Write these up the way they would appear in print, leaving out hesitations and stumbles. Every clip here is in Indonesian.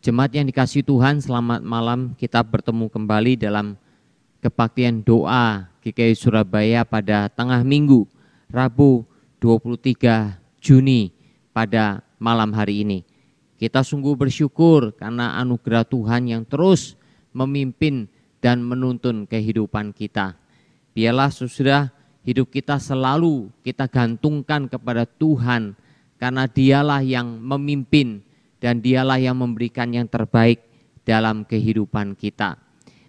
Jemaat yang dikasihi Tuhan, selamat malam. Kita bertemu kembali dalam kebaktian doa GKI Surabaya pada tengah minggu, Rabu 23 Juni pada malam hari ini. Kita sungguh bersyukur karena anugerah Tuhan yang terus memimpin dan menuntun kehidupan kita. Biarlah saudara, hidup kita selalu kita gantungkan kepada Tuhan, karena Dialah yang memimpin dan Dialah yang memberikan yang terbaik dalam kehidupan kita.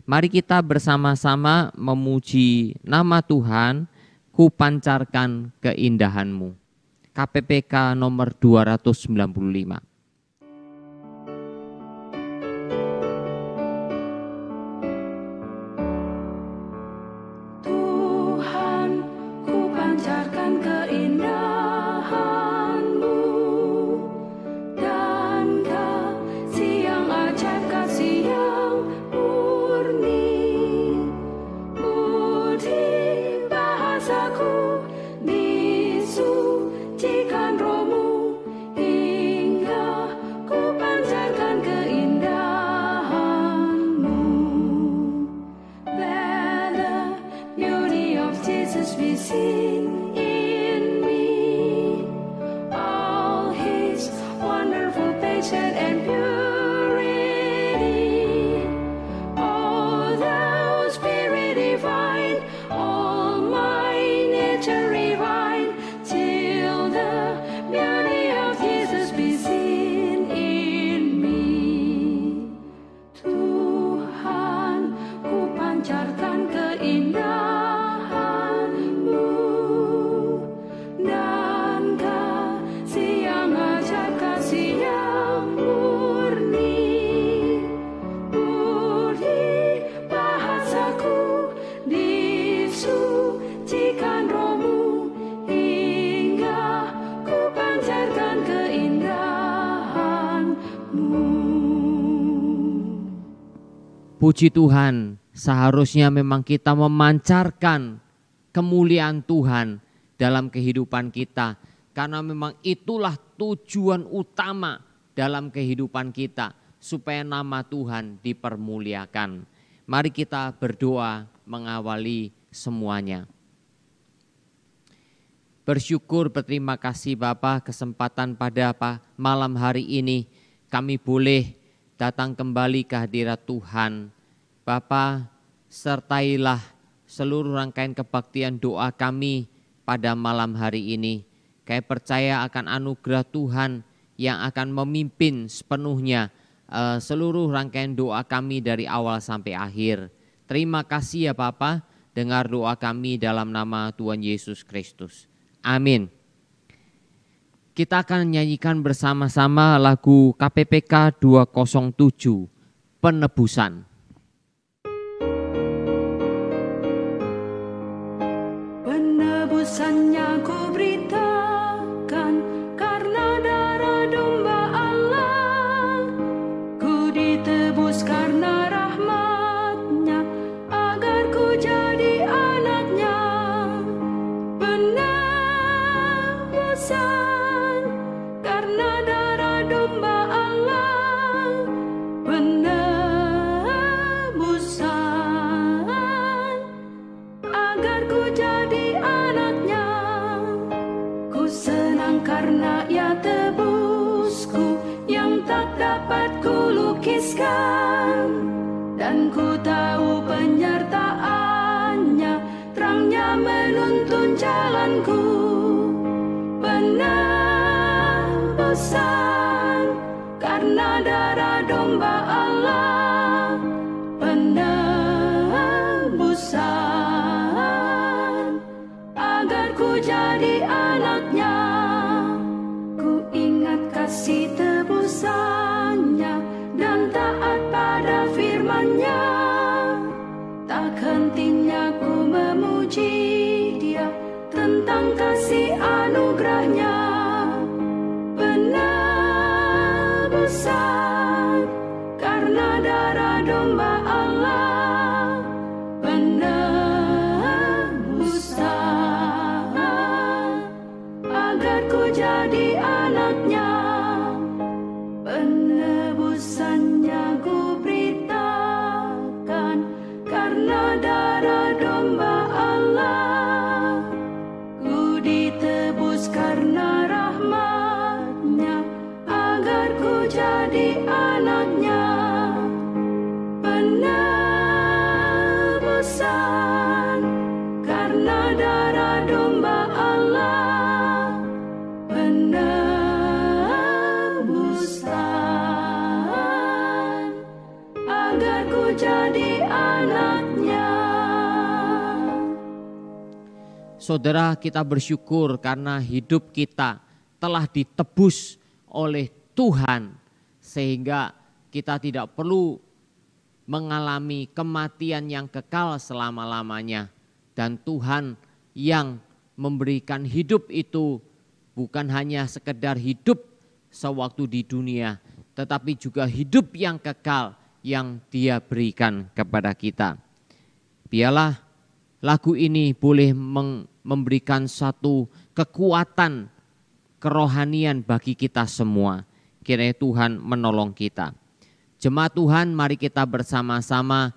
Mari kita bersama-sama memuji nama Tuhan. Ku pancarkan keindahan-Mu. KPPK nomor 295. Puji Tuhan, seharusnya memang kita memancarkan kemuliaan Tuhan dalam kehidupan kita. Karena memang itulah tujuan utama dalam kehidupan kita, supaya nama Tuhan dipermuliakan. Mari kita berdoa mengawali semuanya. Bersyukur, berterima kasih Bapa, kesempatan pada malam hari ini kami boleh datang kembali ke hadirat Tuhan. Bapa, sertailah seluruh rangkaian kebaktian doa kami pada malam hari ini. Kami percaya akan anugerah Tuhan yang akan memimpin sepenuhnya seluruh rangkaian doa kami dari awal sampai akhir. Terima kasih ya Bapa, dengar doa kami dalam nama Tuhan Yesus Kristus. Amin. Kita akan menyanyikan bersama-sama lagu KPPK 207, Penebusan. Penebusannya ku beritakan, karena darah domba Allah. Ku ditebus karena rahmat-Nya, agar ku jadi anak-Nya. Penebusan karena darah domba Allah. Penebusan agar ku jadi anak-Nya. Ku senang karena Ia tebusku, yang tak dapat ku lukiskan. Dan ku tahu penyertaan-Nya, terang-Nya menuntun jalanku. Penebusan karena darah domba Allah. Penebusan agar ku jadi anak-Nya. Ku ingat kasih tebusan-Nya dan taat pada firman-Nya. Tak hentinya ku memuji Dia tentang kasih anugerah-Nya. Penebusan karena darah domba Allah. Penebusan agar ku jadi anak-Nya. Penebusan jadi anaknya. Penebusan karena darah domba Allah. Penebusan agar ku jadi anaknya. Saudara, kita bersyukur karena hidup kita telah ditebus oleh Tuhan, sehingga kita tidak perlu mengalami kematian yang kekal selama-lamanya. Dan Tuhan yang memberikan hidup itu bukan hanya sekedar hidup sewaktu di dunia, tetapi juga hidup yang kekal yang Dia berikan kepada kita. Biarlah lagu ini boleh memberikan satu kekuatan kerohanian bagi kita semua. Kiranya Tuhan menolong kita. Jemaat Tuhan, mari kita bersama-sama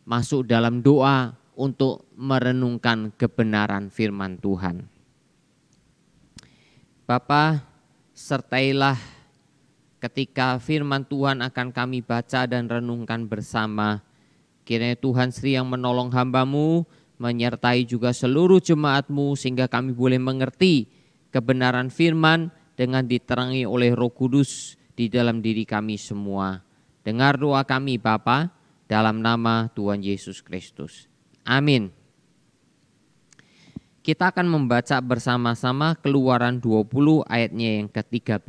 masuk dalam doa untuk merenungkan kebenaran firman Tuhan. Bapa, sertailah ketika firman Tuhan akan kami baca dan renungkan bersama. Kiranya Tuhan Sri yang menolong hamba-Mu, menyertai juga seluruh jemaat-Mu sehingga kami boleh mengerti kebenaran firman dengan diterangi oleh Roh Kudus di dalam diri kami semua. Dengar doa kami Bapa, dalam nama Tuhan Yesus Kristus. Amin. Kita akan membaca bersama-sama Keluaran 20 ayatnya yang ke-13.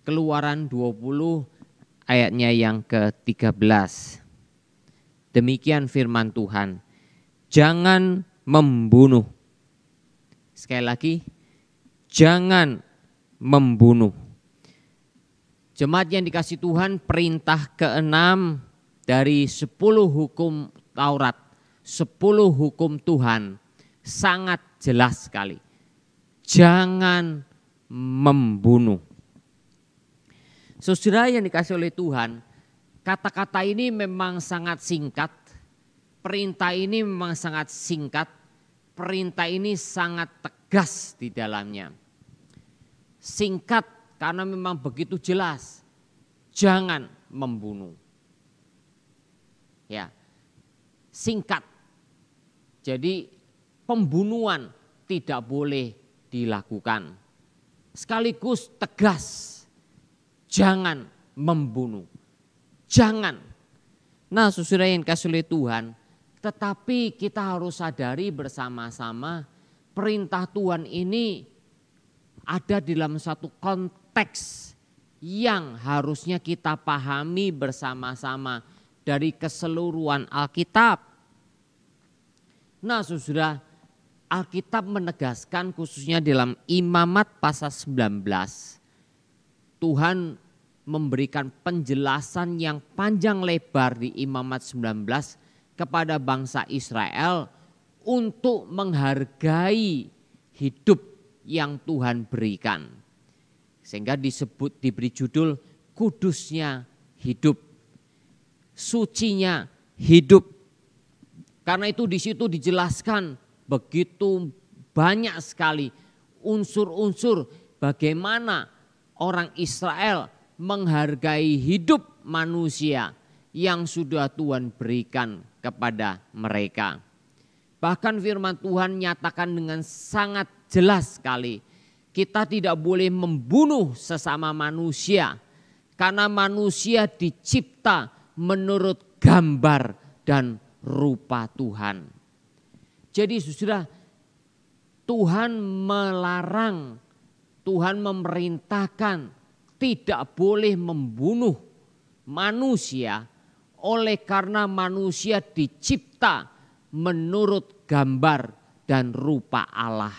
Keluaran 20 ayatnya yang ke-13. Demikian firman Tuhan. Jangan membunuh. Sekali lagi, jangan membunuh. Jemaat yang dikasihi Tuhan, perintah ke-6 dari 10 hukum Taurat, 10 hukum Tuhan sangat jelas sekali. Jangan membunuh. Saudara yang dikasihi oleh Tuhan, kata-kata ini memang sangat singkat. Perintah ini memang sangat singkat. Perintah ini sangat tegas di dalamnya. Singkat karena memang begitu jelas. Jangan membunuh. Ya. Singkat. Jadi pembunuhan tidak boleh dilakukan. Sekaligus tegas. Jangan membunuh. Jangan. Nah, saudara yang dikasihi oleh Tuhan, tetapi kita harus sadari bersama-sama perintah Tuhan ini ada dalam satu konteks yang harusnya kita pahami bersama-sama dari keseluruhan Alkitab. Nah, saudara, Alkitab menegaskan khususnya dalam Imamat pasal 19. Tuhan memberikan penjelasan yang panjang lebar di Imamat 19 kepada bangsa Israel untuk menghargai hidup yang Tuhan berikan. Sehingga diberi judul kudusnya hidup, sucinya hidup. Karena itu di situ dijelaskan begitu banyak sekali unsur-unsur bagaimana orang Israel menghargai hidup manusia yang sudah Tuhan berikan kepada mereka. Bahkan firman Tuhan nyatakan dengan sangat jelas sekali, kita tidak boleh membunuh sesama manusia karena manusia dicipta menurut gambar dan rupa Tuhan. Jadi saudara, Tuhan melarang, Tuhan memerintahkan tidak boleh membunuh manusia oleh karena manusia dicipta menurut gambar dan rupa Allah.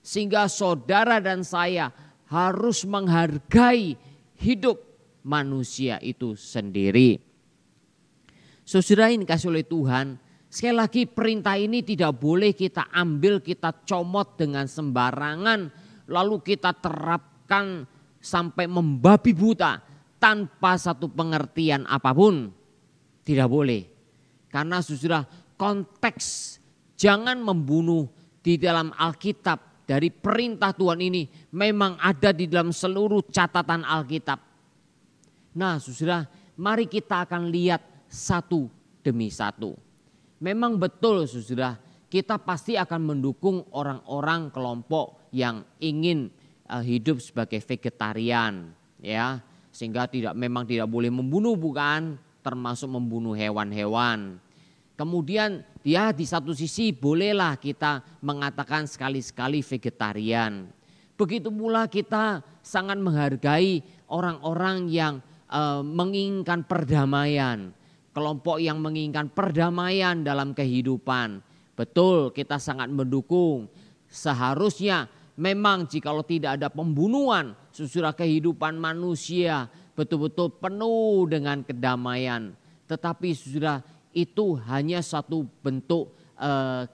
Sehingga saudara dan saya harus menghargai hidup manusia itu sendiri. Saudara yang dikasihi oleh Tuhan, sekali lagi perintah ini tidak boleh kita ambil, kita comot dengan sembarangan, lalu kita terapkan sampai membabi buta tanpa satu pengertian apapun. Tidak boleh. Karena saudara, konteks jangan membunuh di dalam Alkitab dari perintah Tuhan ini memang ada di dalam seluruh catatan Alkitab. Nah saudara, mari kita akan lihat satu demi satu. Memang betul saudara, kita pasti akan mendukung orang-orang kelompok yang ingin hidup sebagai vegetarian, ya, sehingga memang tidak boleh membunuh, bukan, termasuk membunuh hewan-hewan. Kemudian ya di satu sisi bolehlah kita mengatakan sekali-sekali vegetarian. Begitu pula kita sangat menghargai orang-orang yang menginginkan perdamaian. Kelompok yang menginginkan perdamaian dalam kehidupan. Betul, kita sangat mendukung. Seharusnya memang jikalau tidak ada pembunuhan, saudara, kehidupan manusia betul-betul penuh dengan kedamaian. Tetapi saudara, itu hanya satu bentuk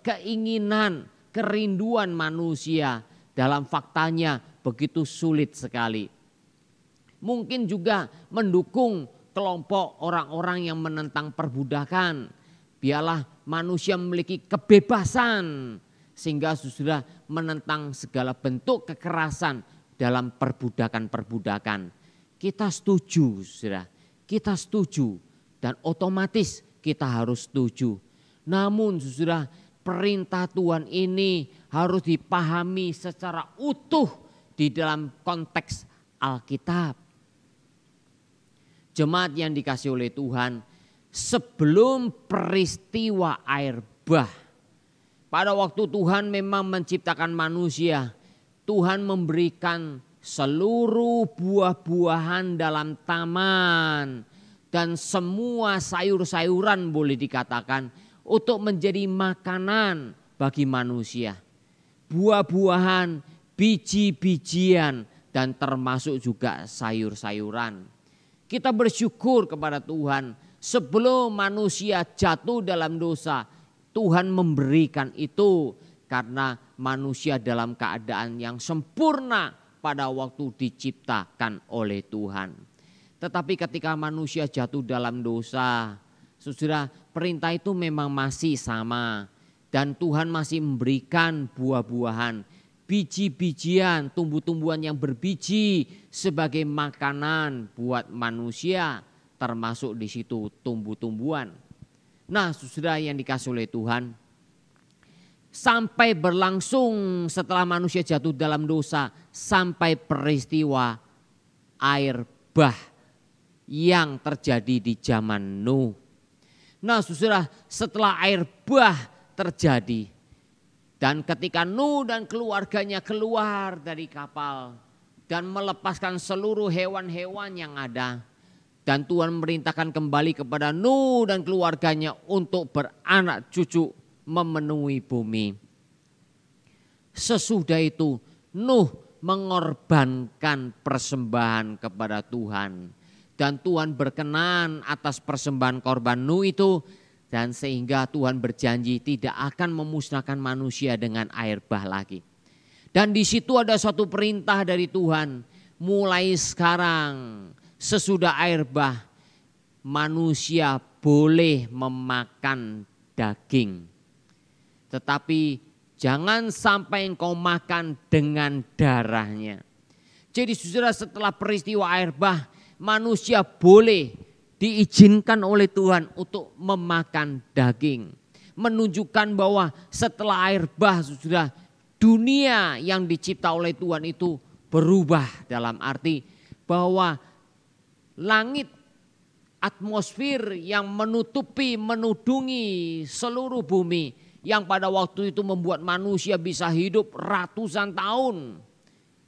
keinginan, kerinduan manusia. Dalam faktanya begitu sulit sekali. Mungkin juga mendukung kelompok orang-orang yang menentang perbudakan. Biarlah manusia memiliki kebebasan sehingga saudara menentang segala bentuk kekerasan dalam perbudakan-perbudakan. Kita setuju saudara, kita setuju dan otomatis kita harus setuju. Namun saudara, perintah Tuhan ini harus dipahami secara utuh di dalam konteks Alkitab. Jemaat yang dikasihi oleh Tuhan, sebelum peristiwa air bah, pada waktu Tuhan memang menciptakan manusia, Tuhan memberikan seluruh buah-buahan dalam taman dan semua sayur-sayuran boleh dikatakan untuk menjadi makanan bagi manusia. Buah-buahan, biji-bijian dan termasuk juga sayur-sayuran. Kita bersyukur kepada Tuhan, sebelum manusia jatuh dalam dosa, Tuhan memberikan itu karena manusia dalam keadaan yang sempurna pada waktu diciptakan oleh Tuhan. Tetapi ketika manusia jatuh dalam dosa, saudara, perintah itu memang masih sama. Dan Tuhan masih memberikan buah-buahan, biji-bijian, tumbuh-tumbuhan yang berbiji sebagai makanan buat manusia, termasuk di situ tumbuh-tumbuhan. Nah saudara yang dikasihi oleh Tuhan, sampai berlangsung setelah manusia jatuh dalam dosa, sampai peristiwa air bah yang terjadi di zaman Nuh. Nah saudara, setelah air bah terjadi dan ketika Nuh dan keluarganya keluar dari kapal dan melepaskan seluruh hewan-hewan yang ada, dan Tuhan memerintahkan kembali kepada Nuh dan keluarganya untuk beranak cucu memenuhi bumi. Sesudah itu Nuh mengorbankan persembahan kepada Tuhan. Dan Tuhan berkenan atas persembahan korban Nuh itu. Dan sehingga Tuhan berjanji tidak akan memusnahkan manusia dengan air bah lagi. Dan di situ ada suatu perintah dari Tuhan. Mulai sekarang sesudah air bah, manusia boleh memakan daging. Tetapi jangan sampai engkau makan dengan darahnya. Jadi saudara, setelah peristiwa air bah, manusia boleh diizinkan oleh Tuhan untuk memakan daging. Menunjukkan bahwa setelah air bah sudah dunia yang dicipta oleh Tuhan itu berubah, dalam arti bahwa langit, atmosfer yang menutupi, menudungi seluruh bumi yang pada waktu itu membuat manusia bisa hidup ratusan tahun.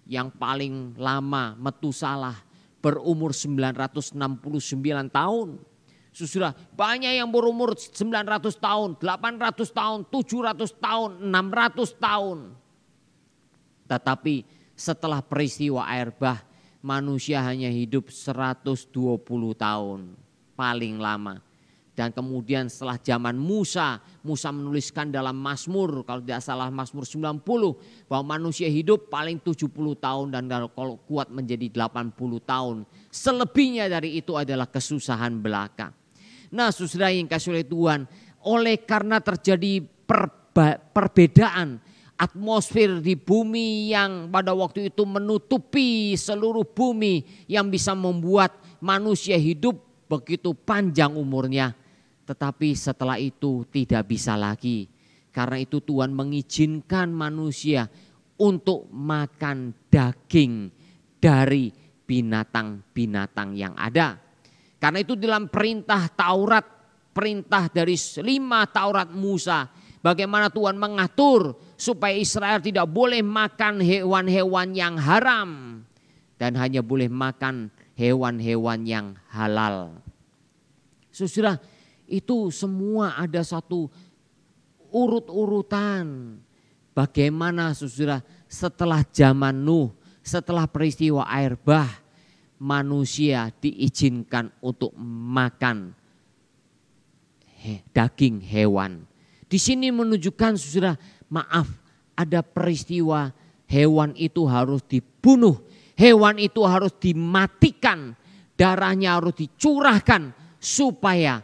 Yang paling lama Metusalah berumur 969 tahun. Saudara, banyak yang berumur 900 tahun, 800 tahun, 700 tahun, 600 tahun. Tetapi setelah peristiwa air bah, manusia hanya hidup 120 tahun paling lama. Dan kemudian setelah zaman Musa menuliskan dalam Mazmur, kalau tidak salah Mazmur 90, bahwa manusia hidup paling 70 tahun dan kalau kuat menjadi 80 tahun. Selebihnya dari itu adalah kesusahan belaka. Nah saudara yang kasih oleh Tuhan, oleh karena terjadi perbedaan atmosfer di bumi yang pada waktu itu menutupi seluruh bumi yang bisa membuat manusia hidup begitu panjang umurnya. Tetapi setelah itu tidak bisa lagi. Karena itu Tuhan mengizinkan manusia untuk makan daging dari binatang-binatang yang ada. Karena itu dalam perintah Taurat, perintah dari 5 Taurat Musa, bagaimana Tuhan mengatur supaya Israel tidak boleh makan hewan-hewan yang haram dan hanya boleh makan hewan-hewan yang halal. Saudara, itu semua ada satu urut-urutan. Bagaimana saudara setelah zaman Nuh, setelah peristiwa air bah, manusia diizinkan untuk makan daging hewan. Di sini menunjukkan saudara, maaf, ada peristiwa hewan itu harus dibunuh, hewan itu harus dimatikan, darahnya harus dicurahkan supaya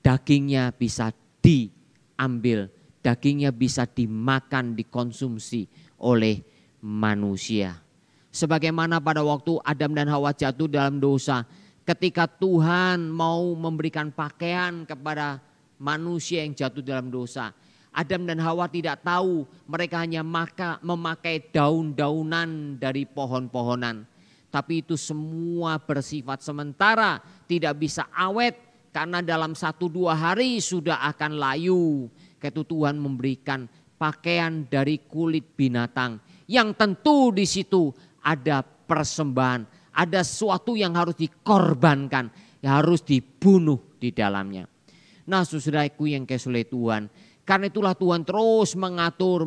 dagingnya bisa diambil, dagingnya bisa dimakan, dikonsumsi oleh manusia. Sebagaimana pada waktu Adam dan Hawa jatuh dalam dosa, ketika Tuhan mau memberikan pakaian kepada manusia yang jatuh dalam dosa, Adam dan Hawa tidak tahu, mereka hanya memakai daun-daunan dari pohon-pohonan. Tapi itu semua bersifat sementara, tidak bisa awet karena dalam 1-2 hari sudah akan layu. Karena Tuhan memberikan pakaian dari kulit binatang yang tentu di situ ada persembahan, ada sesuatu yang harus dikorbankan, yang harus dibunuh di dalamnya. Nah saudaraku yang kasih Tuhan, karena itulah Tuhan terus mengatur.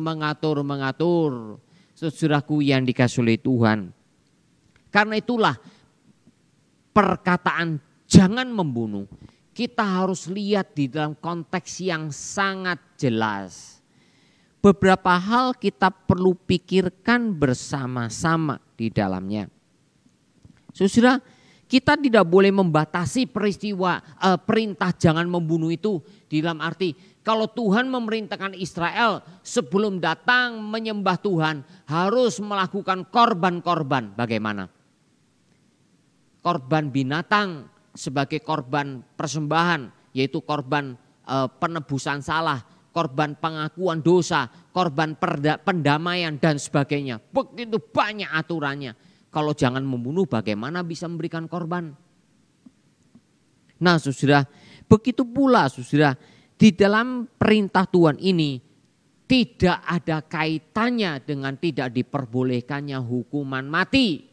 Saudaraku yang dikasih Tuhan, karena itulah perkataan jangan membunuh, kita harus lihat di dalam konteks yang sangat jelas. Beberapa hal kita perlu pikirkan bersama-sama di dalamnya. Saudara, kita tidak boleh membatasi perintah jangan membunuh itu di dalam arti kalau Tuhan memerintahkan Israel sebelum datang menyembah Tuhan harus melakukan korban-korban. Bagaimana? Korban binatang sebagai korban persembahan, yaitu korban penebusan salah, korban pengakuan dosa, korban pendamaian dan sebagainya. Begitu banyak aturannya. Kalau jangan membunuh bagaimana bisa memberikan korban? Nah saudara, begitu pula saudara, di dalam perintah Tuhan ini tidak ada kaitannya dengan tidak diperbolehkannya hukuman mati.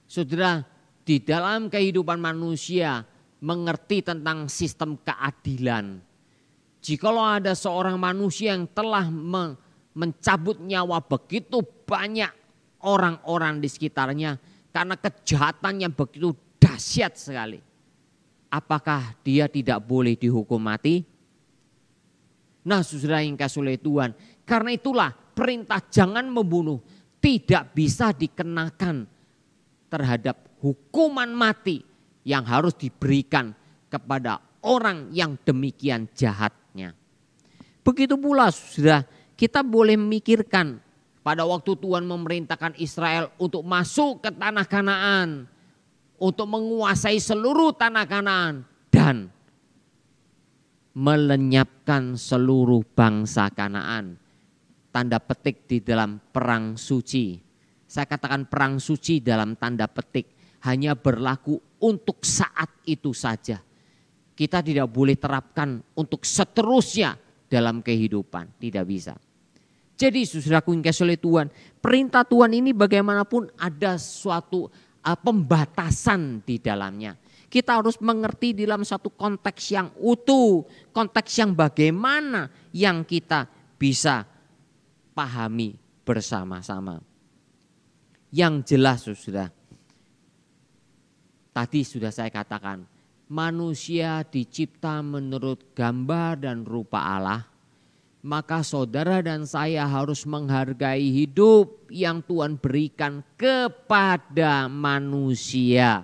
Saudara, di dalam kehidupan manusia mengerti tentang sistem keadilan. Jikalau ada seorang manusia yang telah mencabut nyawa begitu banyak orang-orang di sekitarnya karena kejahatan yang begitu dahsyat sekali, apakah dia tidak boleh dihukum mati? Nah saudara yang kasih oleh Tuhan, karena itulah perintah jangan membunuh tidak bisa dikenakan terhadap hukuman mati yang harus diberikan kepada orang yang demikian jahatnya. Begitu pula saudara, kita boleh memikirkan pada waktu Tuhan memerintahkan Israel untuk masuk ke tanah Kanaan, untuk menguasai seluruh tanah Kanaan dan melenyapkan seluruh bangsa Kanaan. Tanda petik di dalam perang suci. Saya katakan perang suci dalam tanda petik hanya berlaku untuk saat itu saja. Kita tidak boleh terapkan untuk seterusnya dalam kehidupan, tidak bisa. Jadi saudaraku yang kasih oleh Tuhan, perintah Tuhan ini bagaimanapun ada suatu pembatasan di dalamnya. Kita harus mengerti dalam satu konteks yang utuh, konteks yang bagaimana yang kita bisa pahami bersama-sama. Yang jelas saudara, tadi sudah saya katakan, manusia dicipta menurut gambar dan rupa Allah. Maka saudara dan saya harus menghargai hidup yang Tuhan berikan kepada manusia.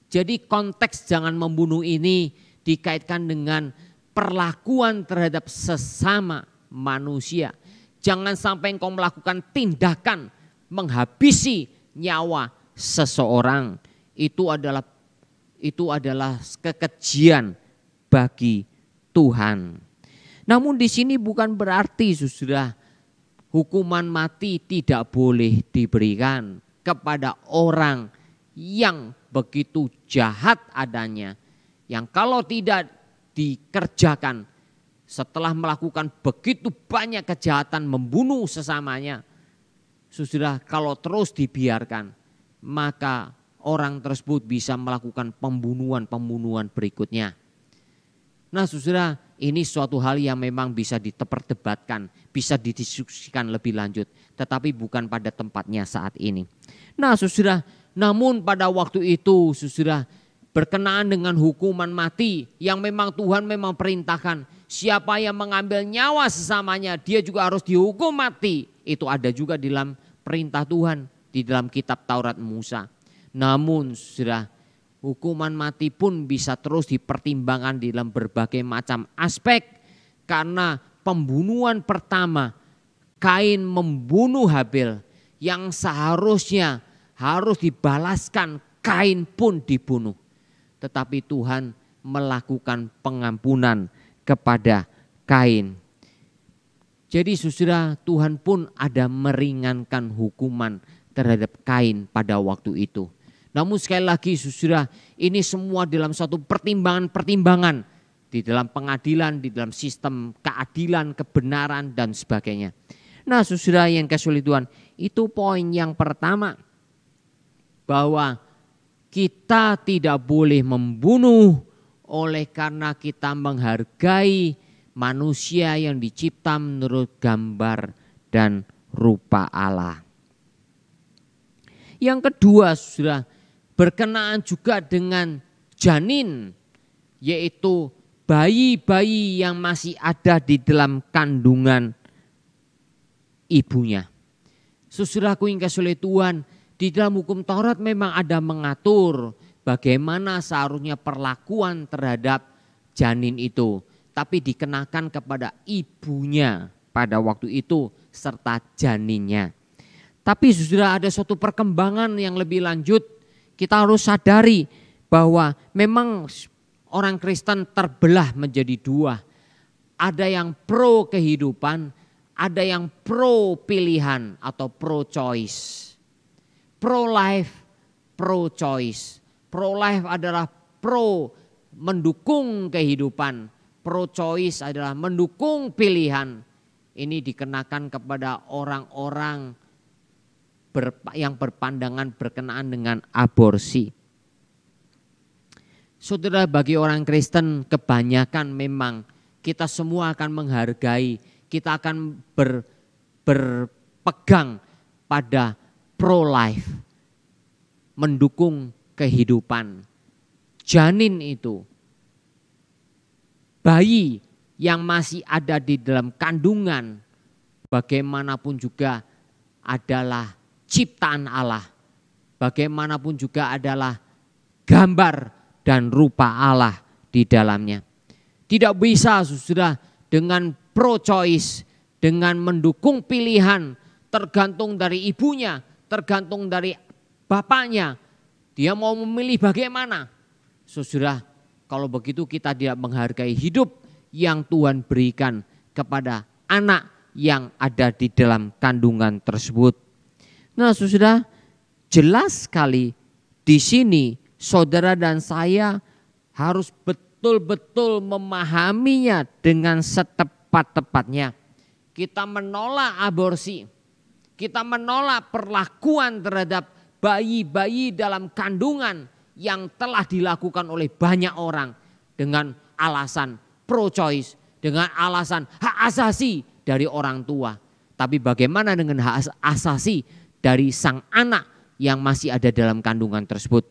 Jadi konteks jangan membunuh ini dikaitkan dengan perlakuan terhadap sesama manusia. Jangan sampai engkau melakukan tindakan menghabisi nyawa seseorang. Itu adalah kekejian bagi Tuhan. Namun di sini bukan berarti saudara hukuman mati tidak boleh diberikan kepada orang yang begitu jahat adanya. Yang kalau tidak dikerjakan setelah melakukan begitu banyak kejahatan membunuh sesamanya. Saudara, kalau terus dibiarkan maka orang tersebut bisa melakukan pembunuhan berikutnya. Nah saudara, ini suatu hal yang memang bisa diperdebatkan, bisa didiskusikan lebih lanjut. Tetapi bukan pada tempatnya saat ini. Nah saudara, namun pada waktu itu saudara, berkenaan dengan hukuman mati yang memang Tuhan memang perintahkan. Siapa yang mengambil nyawa sesamanya, dia juga harus dihukum mati. Itu ada juga di dalam perintah Tuhan, di dalam kitab Taurat Musa. Namun saudara, hukuman mati pun bisa terus dipertimbangkan di dalam berbagai macam aspek. Karena pembunuhan pertama, Kain membunuh Habil, yang seharusnya harus dibalaskan, Kain pun dibunuh. Tetapi Tuhan melakukan pengampunan kepada Kain. Jadi saudara, Tuhan pun ada meringankan hukuman terhadap Kain pada waktu itu. Namun sekali lagi saudara, ini semua dalam satu pertimbangan-pertimbangan di dalam pengadilan, di dalam sistem keadilan, kebenaran dan sebagainya. Nah saudara yang kasih oleh Tuhan, itu poin yang pertama, bahwa kita tidak boleh membunuh oleh karena kita menghargai manusia yang dicipta menurut gambar dan rupa Allah. Yang kedua saudara, berkenaan juga dengan janin, yaitu bayi-bayi yang masih ada di dalam kandungan ibunya. Saudaraku yang kasih oleh Tuhan, di dalam hukum Taurat memang ada mengatur bagaimana seharusnya perlakuan terhadap janin itu. Tapi dikenakan kepada ibunya pada waktu itu serta janinnya. Tapi saudara, ada suatu perkembangan yang lebih lanjut. Kita harus sadari bahwa memang orang Kristen terbelah menjadi dua. Ada yang pro kehidupan, ada yang pro pilihan atau pro choice. Pro life, pro choice. Pro life adalah pro mendukung kehidupan. Pro choice adalah mendukung pilihan. Ini dikenakan kepada orang-orang yang berpandangan berkenaan dengan aborsi. Saudara, bagi orang Kristen kebanyakan memang kita semua akan menghargai, kita akan berpegang pada pro-life, mendukung kehidupan. Janin itu, bayi yang masih ada di dalam kandungan, bagaimanapun juga adalah ciptaan Allah, bagaimanapun juga adalah gambar dan rupa Allah di dalamnya. Tidak bisa saudara dengan pro choice, dengan mendukung pilihan, tergantung dari ibunya, tergantung dari bapaknya. Dia mau memilih bagaimana. Saudara, kalau begitu kita tidak menghargai hidup yang Tuhan berikan kepada anak yang ada di dalam kandungan tersebut. Nah saudara, jelas sekali di sini saudara dan saya harus betul-betul memahaminya dengan setepat-tepatnya. Kita menolak aborsi, kita menolak perlakuan terhadap bayi-bayi dalam kandungan yang telah dilakukan oleh banyak orang dengan alasan pro-choice, dengan alasan hak asasi dari orang tua. Tapi bagaimana dengan hak asasi dari sang anak yang masih ada dalam kandungan tersebut?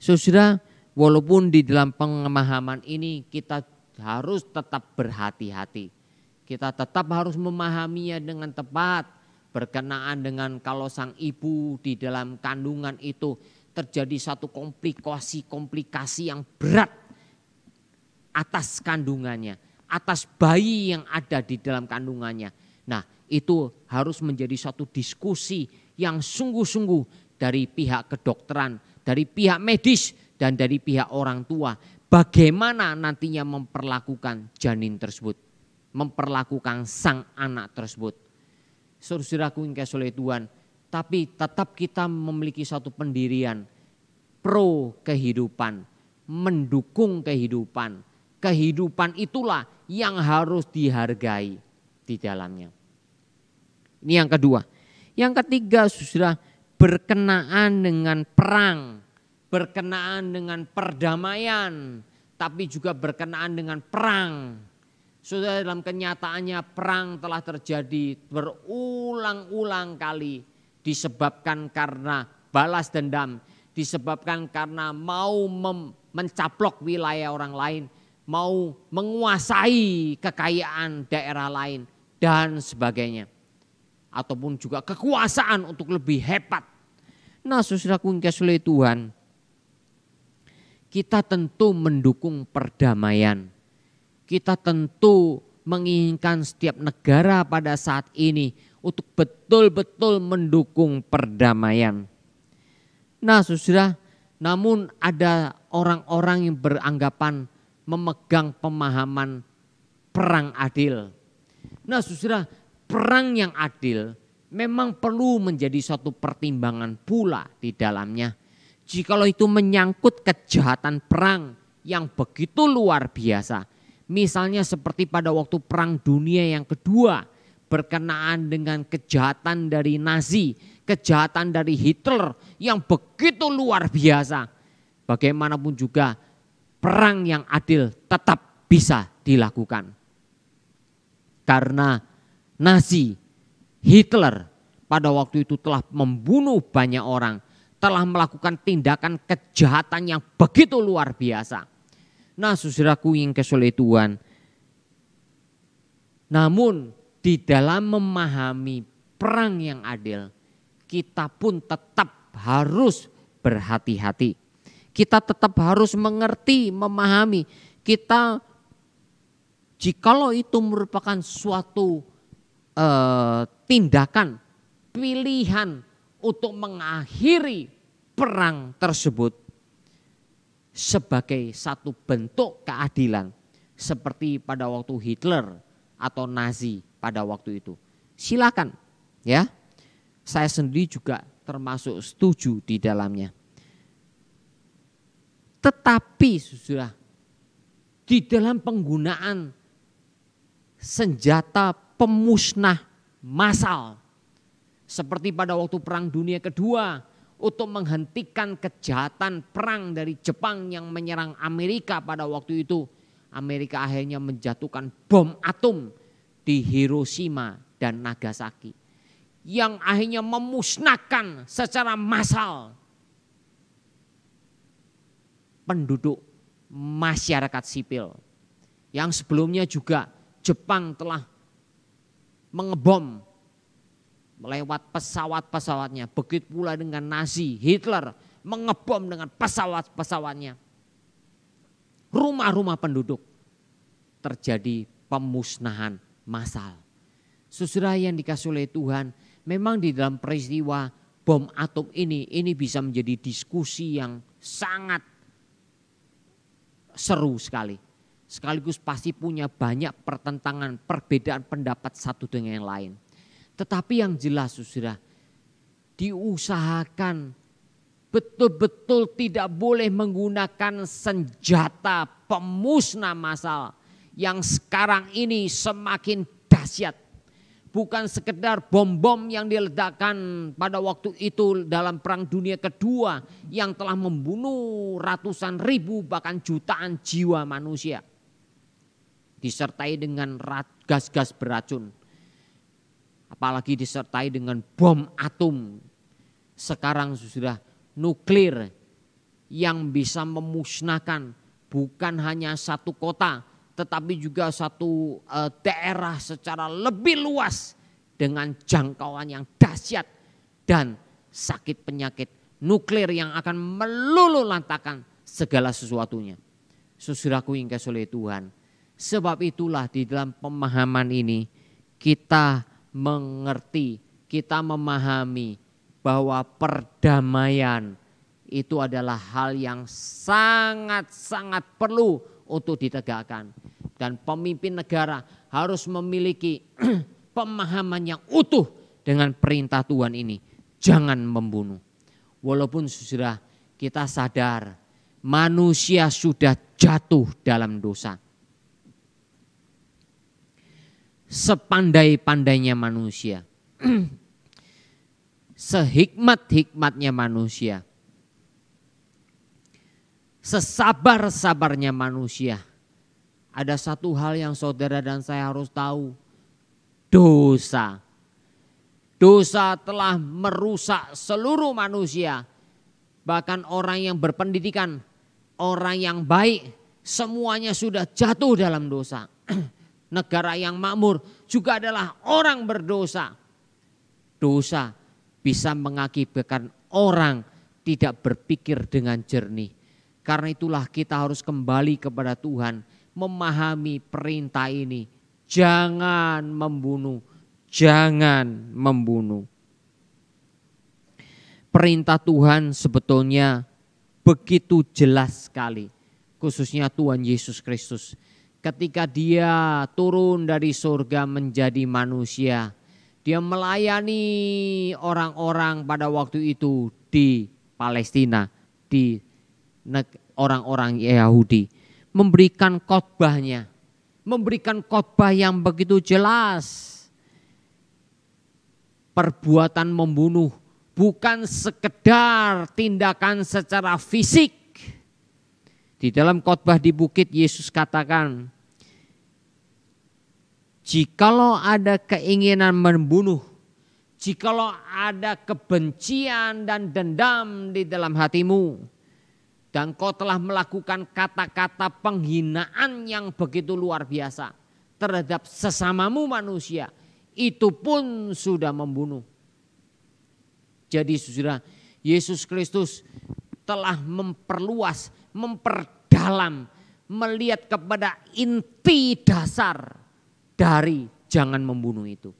Saudara, walaupun di dalam pemahaman ini kita harus tetap berhati-hati. Kita tetap harus memahaminya dengan tepat, berkenaan dengan kalau sang ibu di dalam kandungan itu terjadi satu komplikasi yang berat. atas kandungannya, atas bayi yang ada di dalam kandungannya. Nah, itu harus menjadi satu diskusi yang sungguh-sungguh dari pihak kedokteran, dari pihak medis, dan dari pihak orang tua. Bagaimana nantinya memperlakukan janin tersebut, memperlakukan sang anak tersebut. Saudaraku yang dikasihi oleh Tuhan, tapi tetap kita memiliki satu pendirian pro kehidupan, mendukung kehidupan. Kehidupan itulah yang harus dihargai di dalamnya. Ini yang kedua. Yang ketiga, saudara, berkenaan dengan perang, berkenaan dengan perdamaian, tapi juga berkenaan dengan perang. Saudara, dalam kenyataannya perang telah terjadi berulang-ulang kali disebabkan karena balas dendam, disebabkan karena mau mencaplok wilayah orang lain, mau menguasai kekayaan daerah lain dan sebagainya. Ataupun juga kekuasaan untuk lebih hebat. Nah, saudaraku yang dikasihi oleh Tuhan, kita tentu mendukung perdamaian. Kita tentu menginginkan setiap negara pada saat ini untuk betul-betul mendukung perdamaian. Nah, saudara, namun ada orang-orang yang beranggapan memegang pemahaman perang adil. Nah, saudara, perang yang adil memang perlu menjadi satu pertimbangan pula di dalamnya. Jikalau itu menyangkut kejahatan perang yang begitu luar biasa. Misalnya seperti pada waktu Perang Dunia yang kedua, berkenaan dengan kejahatan dari Nazi, kejahatan dari Hitler yang begitu luar biasa. Bagaimanapun juga perang yang adil tetap bisa dilakukan. Karena Nazi, Hitler pada waktu itu telah membunuh banyak orang, telah melakukan tindakan kejahatan yang begitu luar biasa. Nah, saudaraku yang dikasihi oleh Tuhan, namun di dalam memahami perang yang adil, kita pun tetap harus berhati-hati. Kita tetap harus mengerti, memahami. Kita jikalau itu merupakan suatu tindakan, pilihan untuk mengakhiri perang tersebut sebagai satu bentuk keadilan seperti pada waktu Hitler atau Nazi pada waktu itu. Silakan ya. Saya sendiri juga termasuk setuju di dalamnya. Tetapi sudah di dalam penggunaan senjata pemusnah massal seperti pada waktu Perang Dunia Kedua untuk menghentikan kejahatan perang dari Jepang yang menyerang Amerika pada waktu itu, Amerika akhirnya menjatuhkan bom atom di Hiroshima dan Nagasaki yang akhirnya memusnahkan secara massal penduduk masyarakat sipil yang sebelumnya juga Jepang telah mengebom melewat pesawat-pesawatnya. Begitu pula dengan Nazi, Hitler mengebom dengan pesawat-pesawatnya. Rumah-rumah penduduk terjadi pemusnahan massal. Saudara yang dikasihi oleh Tuhan, memang di dalam peristiwa bom atom ini bisa menjadi diskusi yang sangat seru sekali. Sekaligus pasti punya banyak pertentangan, perbedaan pendapat satu dengan yang lain. Tetapi yang jelas saudara, diusahakan betul-betul tidak boleh menggunakan senjata pemusnah massal yang sekarang ini semakin dahsyat. Bukan sekedar bom-bom yang diledakkan pada waktu itu dalam Perang Dunia Kedua yang telah membunuh ratusan ribu bahkan jutaan jiwa manusia. Disertai dengan gas-gas beracun. Apalagi disertai dengan bom atom. Sekarang sudah nuklir yang bisa memusnahkan bukan hanya satu kota, tetapi juga satu daerah secara lebih luas dengan jangkauan yang dahsyat dan sakit penyakit nuklir yang akan meluluhlantakan segala sesuatunya. Saudaraku yang kasih oleh Tuhan. Sebab itulah di dalam pemahaman ini kita mengerti, kita memahami bahwa perdamaian itu adalah hal yang sangat-sangat perlu untuk ditegakkan. Dan pemimpin negara harus memiliki pemahaman yang utuh dengan perintah Tuhan ini. Jangan membunuh. Walaupun saudara kita sadar manusia sudah jatuh dalam dosa. Sepandai-pandainya manusia, sehikmat-hikmatnya manusia, sesabar-sabarnya manusia, ada satu hal yang saudara dan saya harus tahu. Dosa. Dosa telah merusak seluruh manusia. Bahkan orang yang berpendidikan, orang yang baik, semuanya sudah jatuh dalam dosa. Negara yang makmur juga adalah orang berdosa. Dosa bisa mengakibatkan orang tidak berpikir dengan jernih. Karena itulah kita harus kembali kepada Tuhan, memahami perintah ini. Jangan membunuh, jangan membunuh. Perintah Tuhan sebetulnya begitu jelas sekali. Khususnya Tuhan Yesus Kristus. Ketika dia turun dari surga menjadi manusia, dia melayani orang-orang pada waktu itu di Palestina, di orang-orang Yahudi, memberikan khotbahnya, memberikan khotbah yang begitu jelas. Perbuatan membunuh bukan sekedar tindakan secara fisik. Di dalam khotbah di bukit Yesus katakan, jikalau ada keinginan membunuh, jikalau ada kebencian dan dendam di dalam hatimu, dan kau telah melakukan kata-kata penghinaan yang begitu luar biasa terhadap sesamamu manusia, itu pun sudah membunuh. Jadi saudara, Yesus Kristus telah memperluas, memperdalam, melihat kepada inti dasar dari jangan membunuh itu,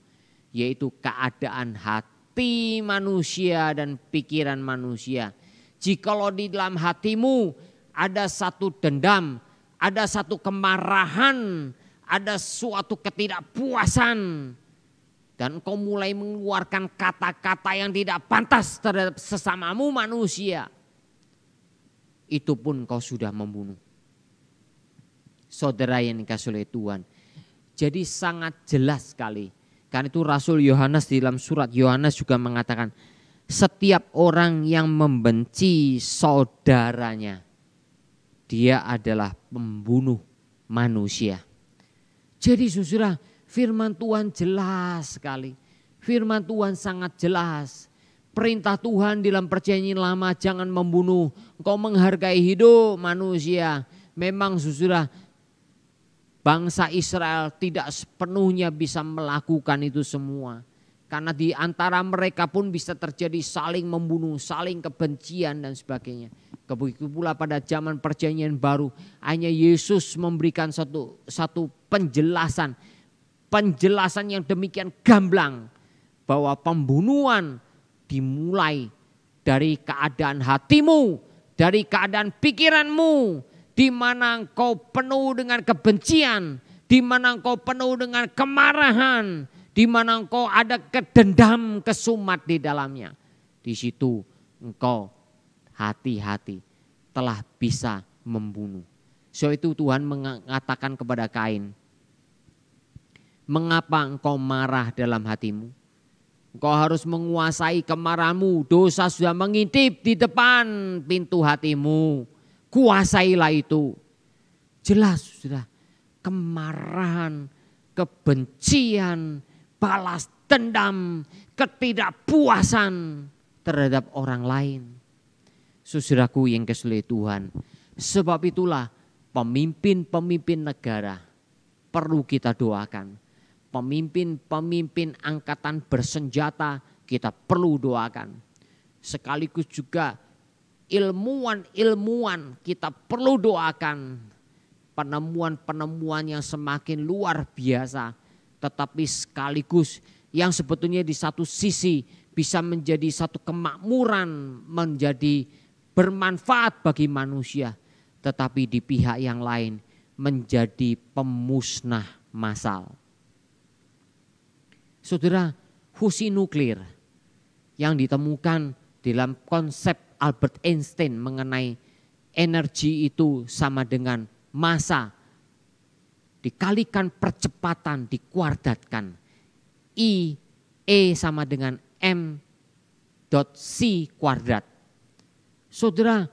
yaitu keadaan hati manusia dan pikiran manusia. Jikalau di dalam hatimu ada satu dendam, ada satu kemarahan, ada suatu ketidakpuasan, dan kau mulai mengeluarkan kata-kata yang tidak pantas terhadap sesamamu manusia, itu pun kau sudah membunuh. Saudara yang dikasihi oleh Tuhan, jadi sangat jelas sekali. Karena itu Rasul Yohanes di dalam surat Yohanes juga mengatakan, setiap orang yang membenci saudaranya, dia adalah pembunuh manusia. Jadi saudara, firman Tuhan jelas sekali. Firman Tuhan sangat jelas. Perintah Tuhan di dalam perjanjian lama, jangan membunuh. Engkau menghargai hidup manusia. Memang saudara, bangsa Israel tidak sepenuhnya bisa melakukan itu semua. Karena di antara mereka pun bisa terjadi saling membunuh, saling kebencian dan sebagainya. Begitu pula pada zaman perjanjian baru, hanya Yesus memberikan satu penjelasan yang demikian gamblang, bahwa pembunuhan dimulai dari keadaan hatimu, dari keadaan pikiranmu, di mana engkau penuh dengan kebencian, di mana engkau penuh dengan kemarahan, di mana engkau ada kedendam, kesumat di dalamnya. Di situ engkau hati-hati telah bisa membunuh. So itu Tuhan mengatakan kepada Kain, mengapa engkau marah dalam hatimu? Engkau harus menguasai kemarahanmu. Dosa sudah mengintip di depan pintu hatimu. Kuasailah itu. Jelas sudah, kemarahan, kebencian, balas dendam, ketidakpuasan terhadap orang lain. Saudaraku yang kasih Tuhan, sebab itulah pemimpin-pemimpin negara perlu kita doakan. Pemimpin-pemimpin angkatan bersenjata kita perlu doakan. Sekaligus juga ilmuwan-ilmuwan kita perlu doakan. penemuan-penemuan yang semakin luar biasa, tetapi sekaligus yang sebetulnya di satu sisi bisa menjadi satu kemakmuran, menjadi bermanfaat bagi manusia, tetapi di pihak yang lain menjadi pemusnah massal. Saudara, fusi nuklir yang ditemukan dalam konsep Albert Einstein mengenai energi itu sama dengan massa dikalikan percepatan, dikuadratkan. E sama dengan m.c kuadrat. Saudara,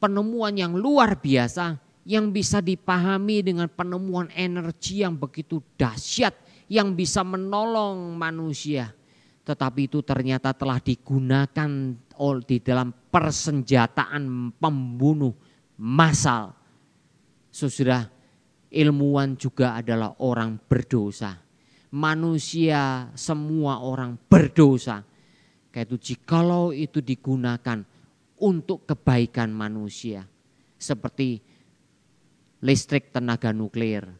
penemuan yang luar biasa yang bisa dipahami dengan penemuan energi yang begitu dahsyat yang bisa menolong manusia. Tetapi itu ternyata telah digunakan di dalam persenjataan pembunuh massal. Saudara, ilmuwan juga adalah orang berdosa. Manusia semua orang berdosa. Kayak itu jikalau itu digunakan untuk kebaikan manusia. Seperti listrik tenaga nuklir.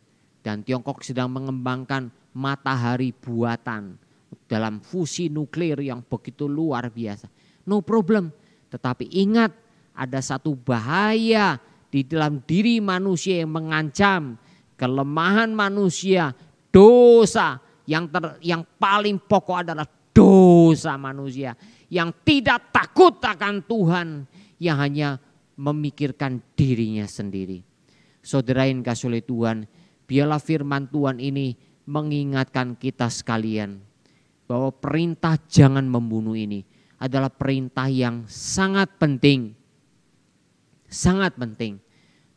Dan Tiongkok sedang mengembangkan matahari buatan dalam fusi nuklir yang begitu luar biasa. No problem. Tetapi ingat, ada satu bahaya di dalam diri manusia yang mengancam kelemahan manusia, dosa yang paling pokok adalah dosa manusia yang tidak takut akan Tuhan, yang hanya memikirkan dirinya sendiri. Saudara yang kasih oleh Tuhan, biarlah firman Tuhan ini mengingatkan kita sekalian bahwa perintah jangan membunuh ini adalah perintah yang sangat penting. Sangat penting.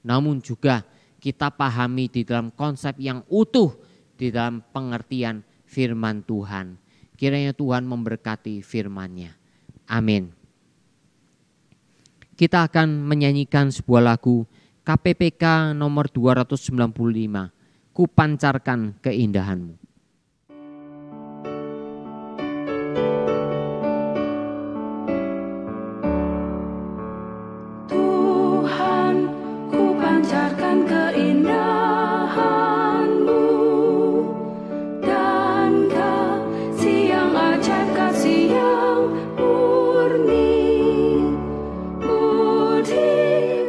Namun juga kita pahami di dalam konsep yang utuh di dalam pengertian firman Tuhan. Kiranya Tuhan memberkati firman-Nya. Amin. Kita akan menyanyikan sebuah lagu KPPK nomor 295. Ku pancarkan keindahanmu. Tuhan, ku pancarkan keindahan-Mu dan kasih yang ajaib, kasih yang murni. Budi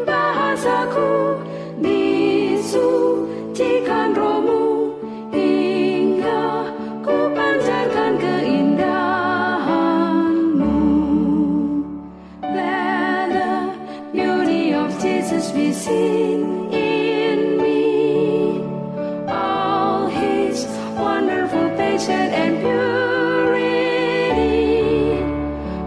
bahasaku disucikan Roh-Mu hingga ku pancarkan keindahan-Mu. Let the beauty of Jesus be seen in me, all His wonderful patience and purity.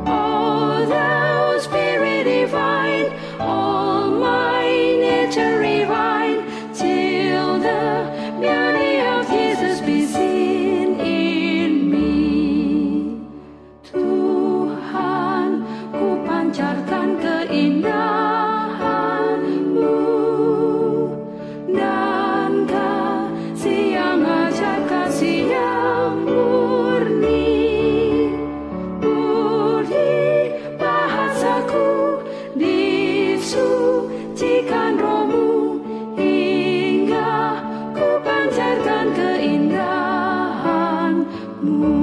Oh, Thou Spirit divine, all my nature refine, till the beauty of Jesus be seen in me. Tuhan, ku pancarkan keindahan-Mu dan kasih yang ajaib, kasih yang murni. Budi bahasaku disucikan Roh-Mu hingga ku pancarkan keindahan-Mu.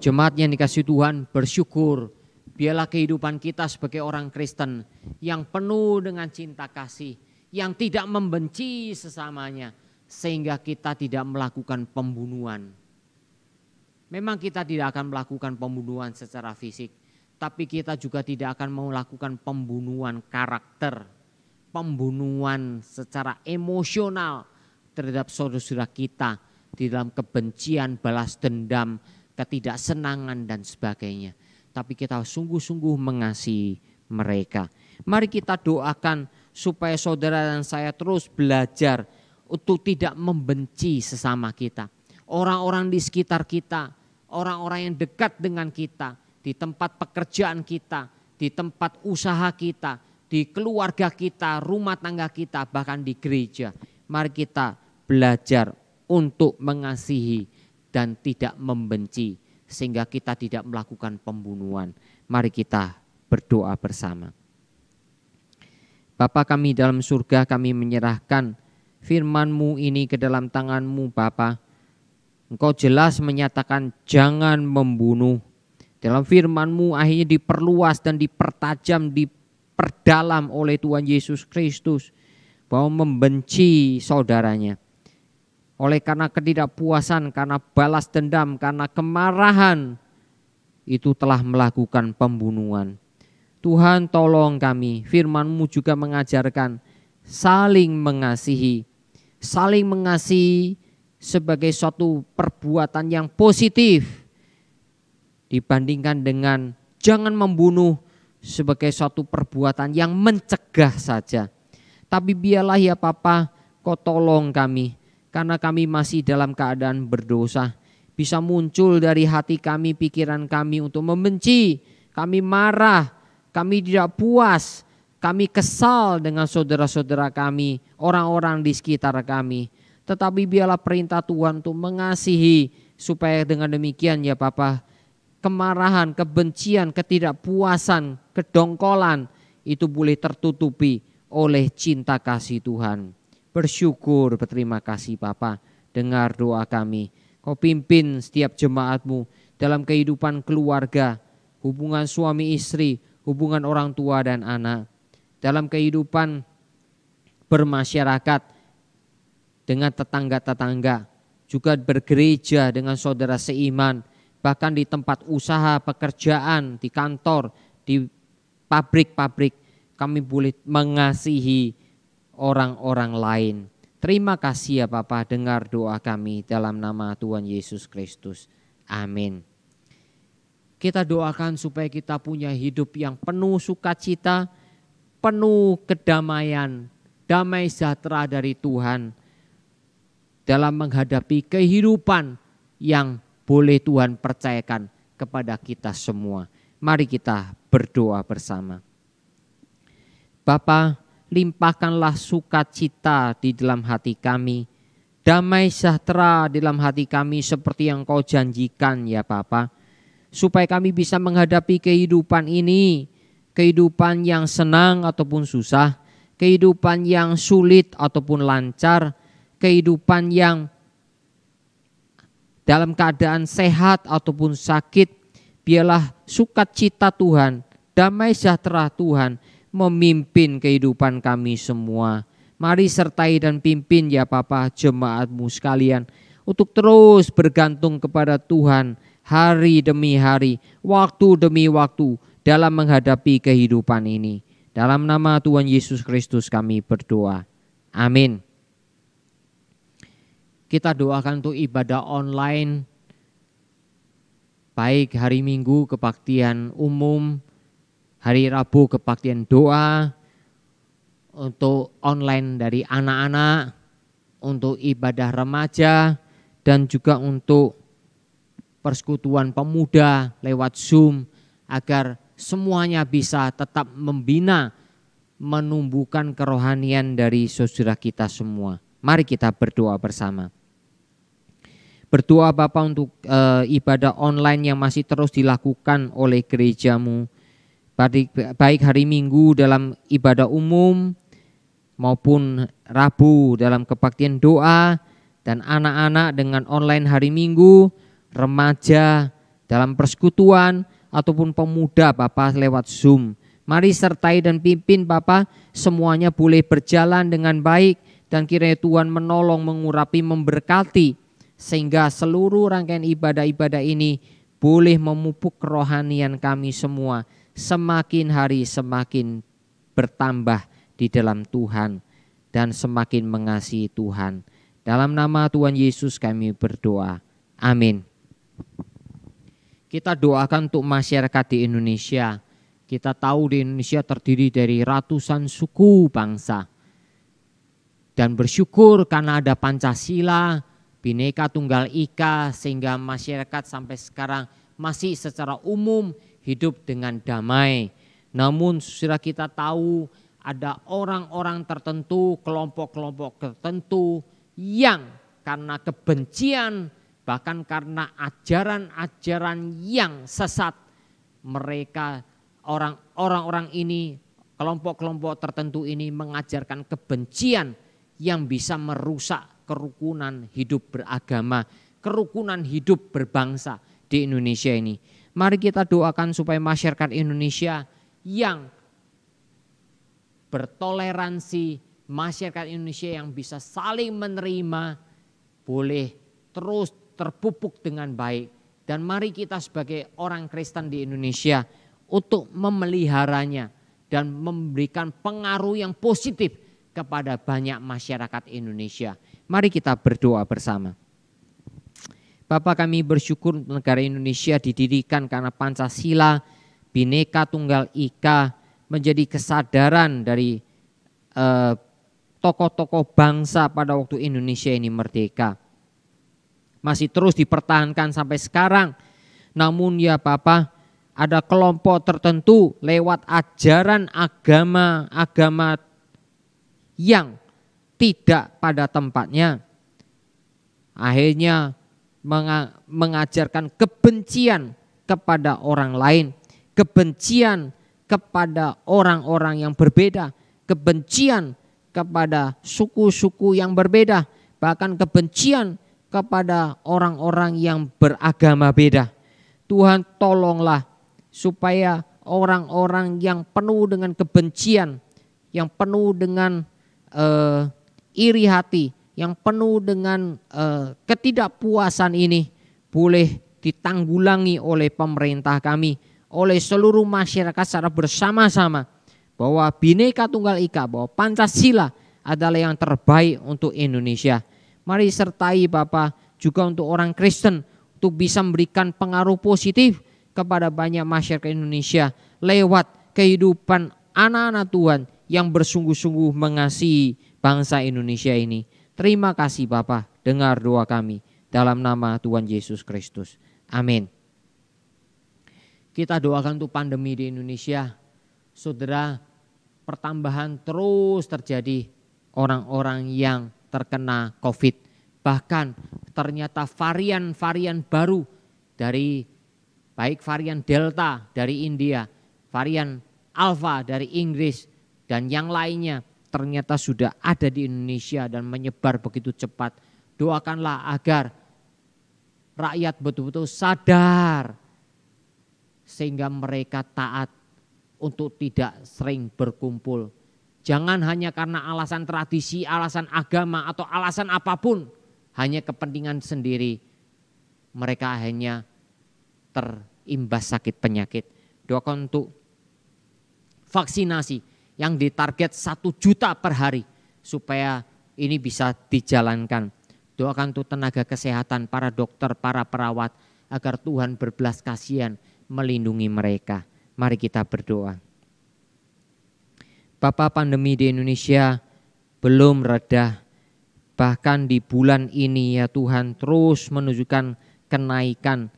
Jemaat yang dikasihi Tuhan, bersyukur biarlah kehidupan kita sebagai orang Kristen yang penuh dengan cinta kasih, yang tidak membenci sesamanya, sehingga kita tidak melakukan pembunuhan. Memang kita tidak akan melakukan pembunuhan secara fisik, tapi kita juga tidak akan melakukan pembunuhan karakter, pembunuhan secara emosional terhadap saudara-saudara kita di dalam kebencian, balas dendam, ketidaksenangan dan sebagainya. Tapi kita sungguh-sungguh mengasihi mereka. Mari kita doakan supaya saudara dan saya terus belajar untuk tidak membenci sesama kita. Orang-orang di sekitar kita, orang-orang yang dekat dengan kita, di tempat pekerjaan kita, di tempat usaha kita, di keluarga kita, rumah tangga kita, bahkan di gereja. Mari kita belajar untuk mengasihi dan tidak membenci, sehingga kita tidak melakukan pembunuhan. Mari kita berdoa bersama. Bapa kami dalam surga, kami menyerahkan firman-Mu ini ke dalam tangan-Mu Bapa. Engkau jelas menyatakan jangan membunuh. Dalam firman-Mu akhirnya diperluas dan dipertajam, diperdalam oleh Tuhan Yesus Kristus bahwa membenci saudaranya. Oleh karena ketidakpuasan, karena balas dendam, karena kemarahan, itu telah melakukan pembunuhan. Tuhan tolong kami, firman-Mu juga mengajarkan saling mengasihi. Saling mengasihi sebagai suatu perbuatan yang positif dibandingkan dengan jangan membunuh sebagai suatu perbuatan yang mencegah saja. Tapi biarlah ya Bapa, Kau tolong kami, karena kami masih dalam keadaan berdosa. Bisa muncul dari hati kami, pikiran kami untuk membenci, kami marah, kami tidak puas, kami kesal dengan saudara-saudara kami, orang-orang di sekitar kami. Tetapi biarlah perintah Tuhan untuk mengasihi, supaya dengan demikian ya Bapa, kemarahan, kebencian, ketidakpuasan, kedongkolan itu boleh tertutupi oleh cinta kasih Tuhan. Bersyukur, berterima kasih Bapa, dengar doa kami. Kau pimpin setiap jemaat-Mu dalam kehidupan keluarga, hubungan suami istri, hubungan orang tua dan anak. Dalam kehidupan bermasyarakat dengan tetangga-tetangga, juga bergereja dengan saudara seiman, bahkan di tempat usaha, pekerjaan, di kantor, di pabrik-pabrik, kami boleh mengasihi orang-orang lain. Terima kasih ya Bapa, dengar doa kami dalam nama Tuhan Yesus Kristus. Amin. Kita doakan supaya kita punya hidup yang penuh sukacita, penuh kedamaian, damai sejahtera dari Tuhan dalam menghadapi kehidupan yang boleh Tuhan percayakan kepada kita semua. Mari kita berdoa bersama. Bapa, limpahkanlah sukacita di dalam hati kami, damai sejahtera di dalam hati kami seperti yang Kau janjikan ya Bapa, supaya kami bisa menghadapi kehidupan ini, kehidupan yang senang ataupun susah, kehidupan yang sulit ataupun lancar, kehidupan yang dalam keadaan sehat ataupun sakit. Biarlah sukacita Tuhan, damai sejahtera Tuhan memimpin kehidupan kami semua. Mari sertai dan pimpin ya Bapa jemaat-Mu sekalian untuk terus bergantung kepada Tuhan hari demi hari, waktu demi waktu dalam menghadapi kehidupan ini. Dalam nama Tuhan Yesus Kristus kami berdoa. Amin. Kita doakan untuk ibadah online, baik hari Minggu kebaktian umum, hari Rabu kebaktian doa, untuk online dari anak-anak, untuk ibadah remaja, dan juga untuk persekutuan pemuda lewat Zoom, agar semuanya bisa tetap membina, menumbuhkan kerohanian dari saudara kita semua. Mari kita berdoa bersama. Berdoa Bapa untuk ibadah online yang masih terus dilakukan oleh gereja-Mu, baik hari Minggu dalam ibadah umum maupun Rabu dalam kebaktian doa, dan anak-anak dengan online hari Minggu, remaja dalam persekutuan ataupun pemuda Bapa lewat Zoom. Mari sertai dan pimpin Bapa, semuanya boleh berjalan dengan baik, dan kiranya Tuhan menolong, mengurapi, memberkati, sehingga seluruh rangkaian ibadah-ibadah ini boleh memupuk kerohanian kami semua, semakin hari semakin bertambah di dalam Tuhan dan semakin mengasihi Tuhan. Dalam nama Tuhan Yesus kami berdoa. Amin. Kita doakan untuk masyarakat di Indonesia. Kita tahu di Indonesia terdiri dari ratusan suku bangsa. Dan bersyukur karena ada Pancasila, Bhinneka Tunggal Ika, sehingga masyarakat sampai sekarang masih secara umum hidup dengan damai. Namun sudah kita tahu ada orang-orang tertentu, kelompok-kelompok tertentu yang karena kebencian, bahkan karena ajaran-ajaran yang sesat, mereka orang-orang ini kelompok-kelompok tertentu ini mengajarkan kebencian yang bisa merusak kerukunan hidup beragama, kerukunan hidup berbangsa di Indonesia ini. Mari kita doakan supaya masyarakat Indonesia yang bertoleransi, masyarakat Indonesia yang bisa saling menerima, boleh terus terpupuk dengan baik. Dan mari kita sebagai orang Kristen di Indonesia untuk memeliharanya dan memberikan pengaruh yang positif kepada banyak masyarakat Indonesia. Mari kita berdoa bersama. Bapa, kami bersyukur negara Indonesia didirikan karena Pancasila, Bhinneka Tunggal Ika, menjadi kesadaran dari tokoh-tokoh bangsa pada waktu Indonesia ini merdeka. Masih terus dipertahankan sampai sekarang. Namun ya Bapa, ada kelompok tertentu lewat ajaran agama yang tidak pada tempatnya. Akhirnya mengajarkan kebencian kepada orang lain, kebencian kepada orang-orang yang berbeda, kebencian kepada suku-suku yang berbeda, bahkan kebencian kepada orang-orang yang beragama beda. Tuhan, tolonglah supaya orang-orang yang penuh dengan kebencian, yang penuh dengan iri hati, yang penuh dengan ketidakpuasan ini boleh ditanggulangi oleh pemerintah kami, oleh seluruh masyarakat secara bersama-sama, bahwa Bhinneka Tunggal Ika, bahwa Pancasila adalah yang terbaik untuk Indonesia. Mari sertai Bapak juga untuk orang Kristen untuk bisa memberikan pengaruh positif kepada banyak masyarakat Indonesia lewat kehidupan anak-anak Tuhan yang bersungguh-sungguh mengasihi bangsa Indonesia ini. Terima kasih Bapak, dengar doa kami dalam nama Tuhan Yesus Kristus. Amin. Kita doakan untuk pandemi di Indonesia. Saudara, pertambahan terus terjadi orang-orang yang terkena COVID. Bahkan ternyata varian-varian baru dari baik varian Delta dari India, varian Alpha dari Inggris, dan yang lainnya ternyata sudah ada di Indonesia dan menyebar begitu cepat. Doakanlah agar rakyat betul-betul sadar sehingga mereka taat untuk tidak sering berkumpul. Jangan hanya karena alasan tradisi, alasan agama atau alasan apapun, hanya kepentingan sendiri, mereka hanya terimbas sakit penyakit. Doakan untuk vaksinasi yang ditarget 1 juta per hari supaya ini bisa dijalankan. Doakan untuk tenaga kesehatan, para dokter, para perawat, agar Tuhan berbelas kasihan melindungi mereka. Mari kita berdoa. Bapa, pandemi di Indonesia belum reda. Bahkan di bulan ini ya Tuhan terus menunjukkan kenaikan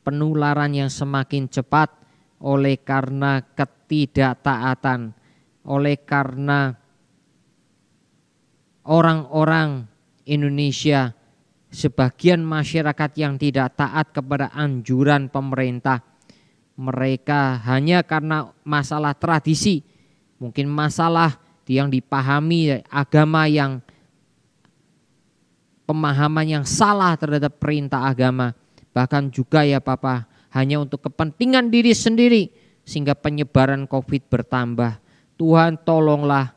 penularan yang semakin cepat oleh karena ketidaktaatan, oleh karena orang-orang Indonesia, sebagian masyarakat yang tidak taat kepada anjuran pemerintah. Mereka hanya karena masalah tradisi, mungkin masalah yang dipahami agama yang pemahaman yang salah terhadap perintah agama. Bahkan juga ya Papa, hanya untuk kepentingan diri sendiri sehingga penyebaran COVID bertambah. Tuhan tolonglah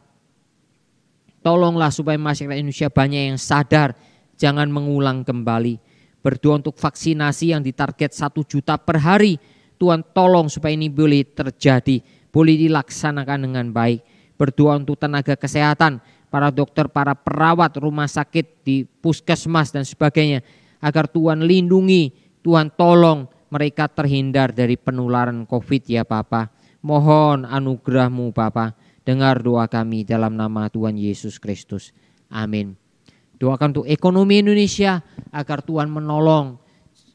supaya masyarakat Indonesia banyak yang sadar, jangan mengulang kembali. Berdoa untuk vaksinasi yang ditarget 1 juta per hari. Tuhan tolong supaya ini boleh terjadi, boleh dilaksanakan dengan baik. Berdoa untuk tenaga kesehatan, para dokter, para perawat rumah sakit di puskesmas dan sebagainya, agar Tuhan lindungi, Tuhan tolong mereka terhindar dari penularan COVID ya Bapa. Mohon anugerah-Mu Bapa, dengar doa kami dalam nama Tuhan Yesus Kristus. Amin. Doakan untuk ekonomi Indonesia agar Tuhan menolong.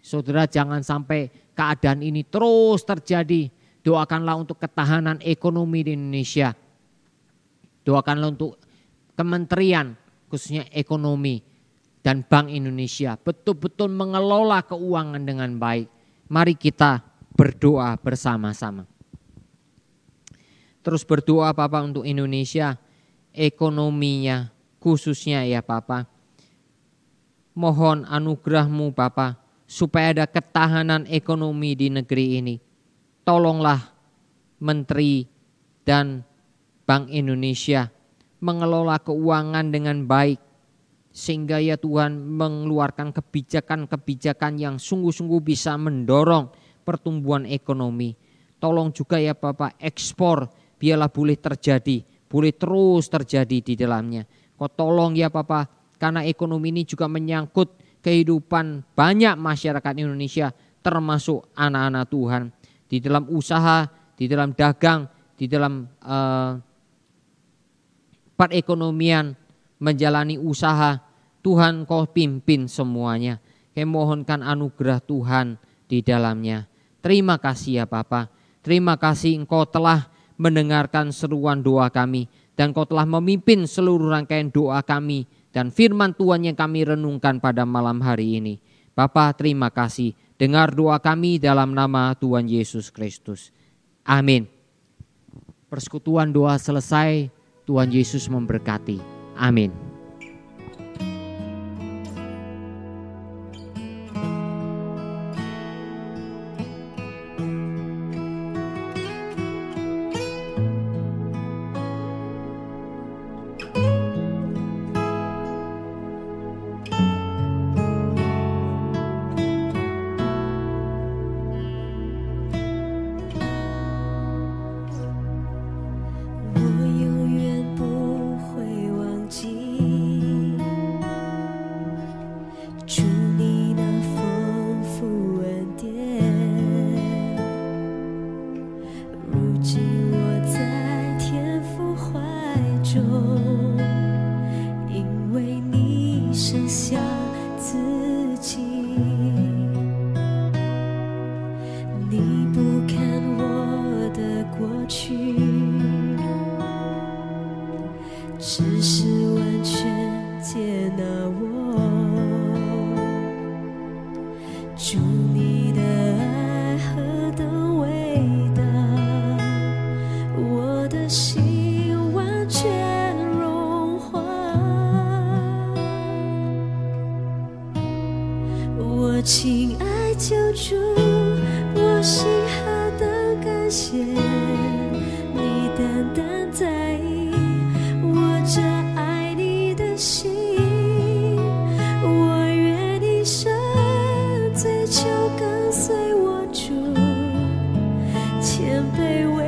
Saudara, jangan sampai keadaan ini terus terjadi. Doakanlah untuk ketahanan ekonomi di Indonesia. Doakanlah untuk kementerian khususnya ekonomi dan Bank Indonesia betul-betul mengelola keuangan dengan baik. Mari kita berdoa bersama-sama. terus berdoa Bapa untuk Indonesia, ekonominya khususnya ya Bapa. Mohon anugerah-Mu Bapa, supaya ada ketahanan ekonomi di negeri ini. Tolonglah Menteri dan Bank Indonesia mengelola keuangan dengan baik, sehingga ya Tuhan mengeluarkan kebijakan-kebijakan yang sungguh-sungguh bisa mendorong pertumbuhan ekonomi. Tolong juga ya Bapak, ekspor biarlah boleh terjadi, boleh terus terjadi di dalamnya. Kau tolong ya Bapak, karena ekonomi ini juga menyangkut kehidupan banyak masyarakat Indonesia, termasuk anak-anak Tuhan. Di dalam usaha, di dalam dagang, di dalam perekonomian, menjalani usaha, Tuhan Kau pimpin semuanya. Kami mohonkan anugerah Tuhan di dalamnya. Terima kasih ya Bapa. Terima kasih Engkau telah mendengarkan seruan doa kami, dan Kau telah memimpin seluruh rangkaian doa kami dan firman Tuhan yang kami renungkan pada malam hari ini. Bapa, terima kasih. Dengar doa kami dalam nama Tuhan Yesus Kristus. Amin. Persekutuan doa selesai. Tuhan Yesus memberkati. Amin.亲爱救主，我心何等感谢你单单在意我这爱你的心，我愿一生追求跟随我主，谦卑为